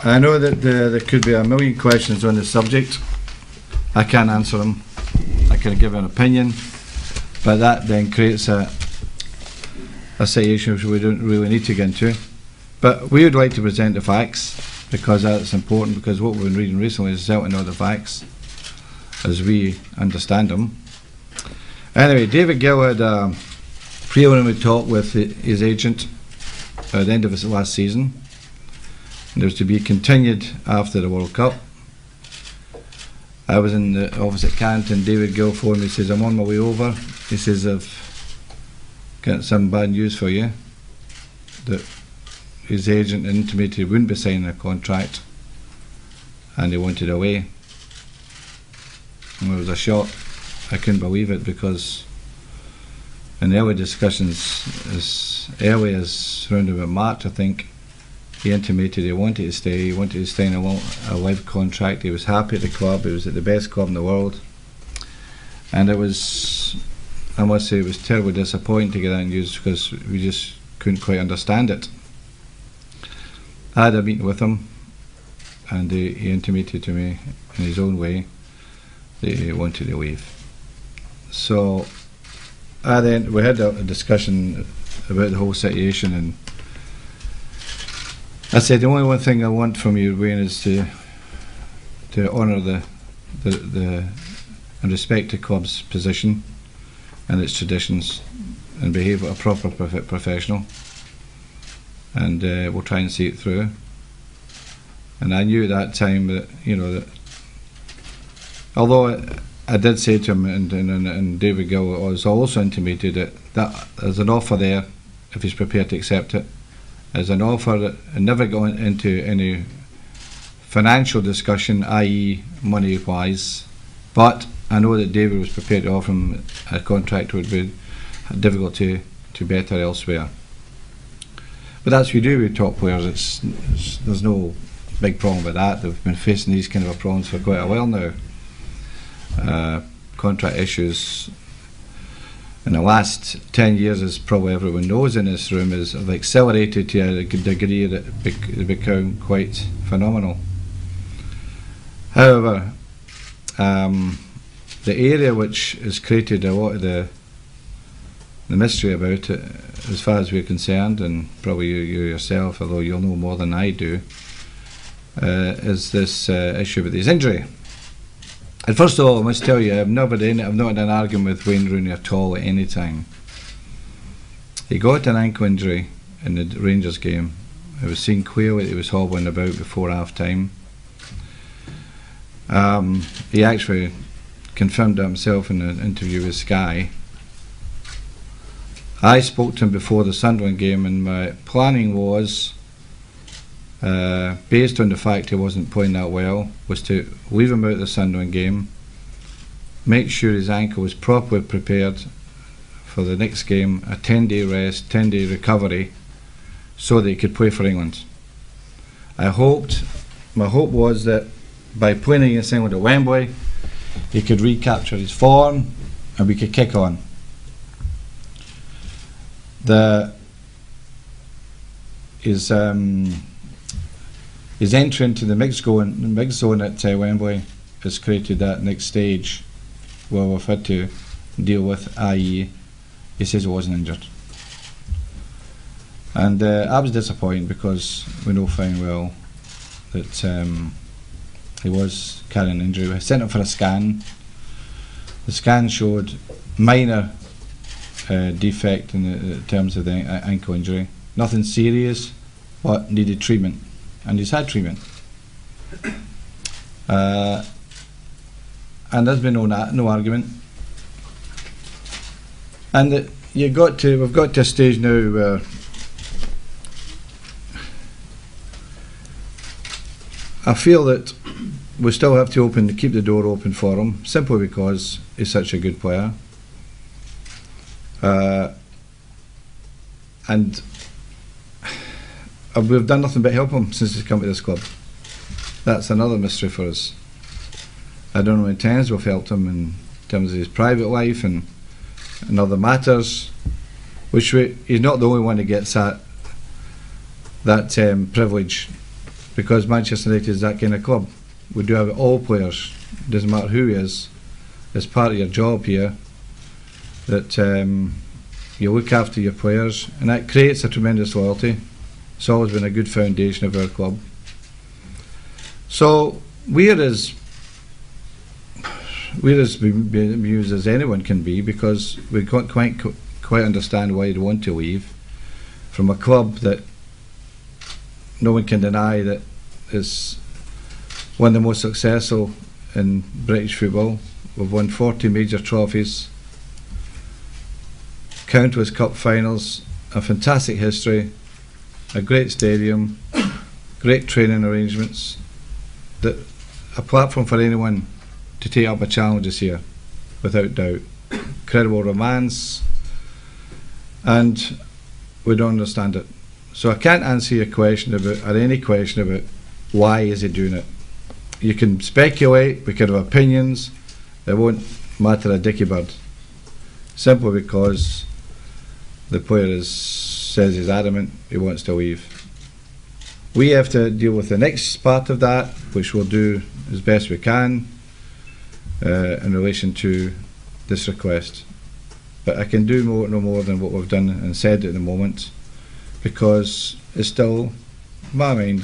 I know that there could be a million questions on this subject. I can't answer them. I can give an opinion, but that then creates a situation which we don't really need to get into. But we would like to present the facts, because that's important, because what we've been reading recently is certainly not the facts as we understand them. Anyway, David Gill had a preliminary talk with his agent at the end of his last season. There was to be continued after the World Cup. I was in the office at Canton. David Gill phoned me. He says, I'm on my way over. He says, I've got some bad news for you, that his agent intimated he wouldn't be signing a contract and he wanted away. And it was a shock. I couldn't believe it, because in the early discussions, as early as around about March, I think, he intimated he wanted to stay. He wanted to stay in a live contract. He was happy at the club. He was at the best club in the world. And it was, I must say, it was terribly disappointing to get that news, because we just couldn't quite understand it. I had a meeting with him, and he intimated to me in his own way that he wanted to leave. So we had a discussion about the whole situation, and I said, the only one thing I want from you, Wayne, is to honour and respect the club's position and its traditions, and behave like a proper professional, and we'll try and see it through. And I knew at that time that, that although I did say to him, and David Gill was also intimated that there's an offer there if he's prepared to accept it. There's an offer that never got into any financial discussion, i.e. money-wise, but I know that David was prepared to offer him a contract would be difficult to better elsewhere. But that's what we do with top players. There's no big problem with that. They've been facing these kind of problems for quite a while now. Contract issues in the last 10 years, as probably everyone knows in this room, have accelerated to a degree that they become quite phenomenal. However, the area which has created a lot of the mystery about it, as far as we're concerned, and probably you yourself, although you'll know more than I do, is this issue with his injury. And first of all, I must tell you, I've not had an argument with Wayne Rooney at all at any time. He got an ankle injury in the Rangers game. It was seen clearly that he was hobbling about before half time. He actually confirmed that himself in an interview with Sky. I spoke to him before the Sunderland game, and my planning was, based on the fact he wasn't playing that well, was to leave him out of the Sunderland game, make sure his ankle was properly prepared for the next game, a 10-day rest, 10-day recovery, so that he could play for England. My hope was that by playing against England at Wembley, he could recapture his form and we could kick on. His entry into the mixed zone at Wembley has created that next stage where we've had to deal with, i.e. he says he wasn't injured. And I was disappointed, because we know fine well that he was carrying an injury. We sent him for a scan. The scan showed minor defect in terms of the ankle injury. Nothing serious, but needed treatment. And he's had treatment, and there's been no argument. And we've got to a stage now where I feel that we still have to keep the door open for him, simply because he's such a good player, and we've done nothing but help him since he's come to this club. That's another mystery for us. I don't know how many times we've helped him in terms of his private life and other matters, which he's not the only one that gets that privilege, because Manchester United is that kind of club. We do have all players, doesn't matter who he is. It's part of your job here that you look after your players, and that creates a tremendous loyalty. It's always been a good foundation of our club. So we're as bemused as anyone can be, because we can't quite understand why you'd want to leave from a club that no one can deny that is one of the most successful in British football. We've won 40 major trophies, countless cup finals, a fantastic history, a great stadium, great training arrangements, that a platform for anyone to take up a challenge is here, without doubt. Incredible romance, and we don't understand it. So I can't answer your question about, or any question about, why is he doing it. You can speculate, we can have opinions, it won't matter a dicky bird. Simply because the player says he's adamant he wants to leave. We have to deal with the next part of that, which we'll do as best we can in relation to this request. But I can do no more than what we've done and said at the moment, because it's still, in my mind,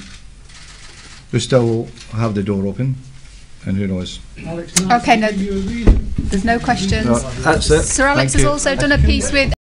we still have the door open, and who knows. Okay, no, there's no questions. No, that's it. Sir Alex has also done a piece with